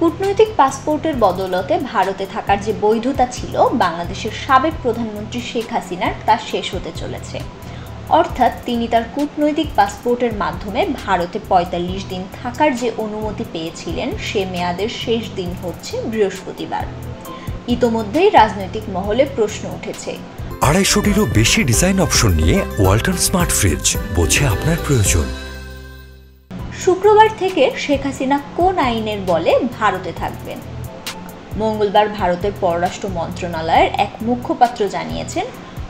কূটনৈতিক পাসপোর্টের বদৌলতে ভারতে থাকার যে বৈধতা ছিল বাংলাদেশের সাবেক প্রধানমন্ত্রী শেখ হাসিনার তা শেষ হতে চলেছে। অর্থাৎ তিনি তার কূটনৈতিক পাসপোর্টের মাধ্যমে ভারতে ৪৫ দিন থাকার যে অনুমতি পেয়েছিলেন সে মেয়াদের শেষ দিন হচ্ছে বৃহস্পতিবার। ইতোমধ্যেই রাজনৈতিক মহলে প্রশ্ন উঠেছে, ২৫০টিরও বেশি ডিজাইন অপশন নিয়ে ওয়ালটন স্মার্ট ফ্রিজ, বোঝে আপনার প্রয়োজন। শুক্রবার থেকে শেখ হাসিনা কোন আইনের বলে ভারতে থাকবেন? মঙ্গলবার ভারতের পররাষ্ট্র মন্ত্রণালয়ের এক মুখপাত্র জানিয়েছেন,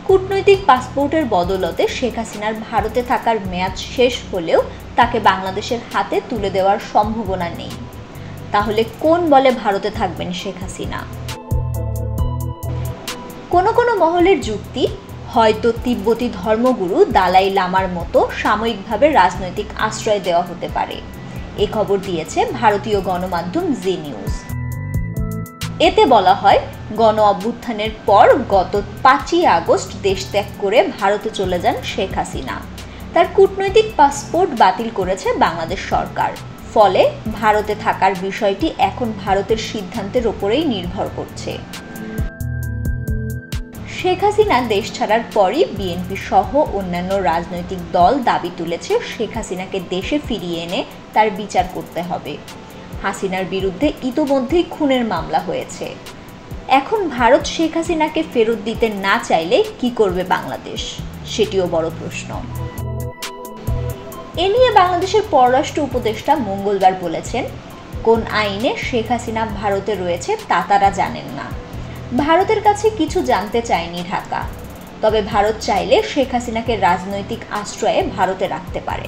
কূটনৈতিক পাসপোর্টের বদৌলতে শেখ হাসিনার ভারতে থাকার মেয়াদ শেষ হলেও তাকে বাংলাদেশের হাতে তুলে দেওয়ার সম্ভাবনা নেই। তাহলে কোন বলে ভারতে থাকবেন শেখ হাসিনা? কোনো মহলের যুক্তি, হয়তো তিব্বতী ধর্মগুরু দালাই লামার মতো সাময়িকভাবে রাজনৈতিক আশ্রয় দেওয়া হতে পারে। এ খবর দিয়েছে ভারতীয় গণমাধ্যম জি নিউজ। এতে বলা হয়, গণ অভ্যুত্থানের পর গত ৫ই আগস্ট দেশ ত্যাগ করে ভারতে চলে যান শেখ হাসিনা। তার কূটনৈতিক পাসপোর্ট বাতিল করেছে বাংলাদেশ সরকার। ফলে ভারতে থাকার বিষয়টি এখন ভারতের সিদ্ধান্তের ওপরেই নির্ভর করছে। শেখ হাসিনা দেশ ছাড়ার পরই বিএনপি সহ অন্যান্য রাজনৈতিক দল দাবি তুলেছে শেখ হাসিনাকে দেশে ফিরিয়ে এনে তার বিচার করতে হবে। হাসিনার বিরুদ্ধে ইতোমধ্যেই খুনের মামলা হয়েছে। এখন ভারত শেখ হাসিনাকে ফেরত দিতে না চাইলে কি করবে বাংলাদেশ, সেটিও বড় প্রশ্ন। এ নিয়ে বাংলাদেশের পররাষ্ট্র উপদেষ্টা মঙ্গলবার বলেছেন, কোন আইনে শেখ হাসিনা ভারতে রয়েছে তা তারা জানেন না। ভারতের কাছে কিছু জানতে চায়নি ঢাকা। তবে ভারত চাইলে শেখ হাসিনাকে রাজনৈতিক আশ্রয়ে ভারতে রাখতে পারে।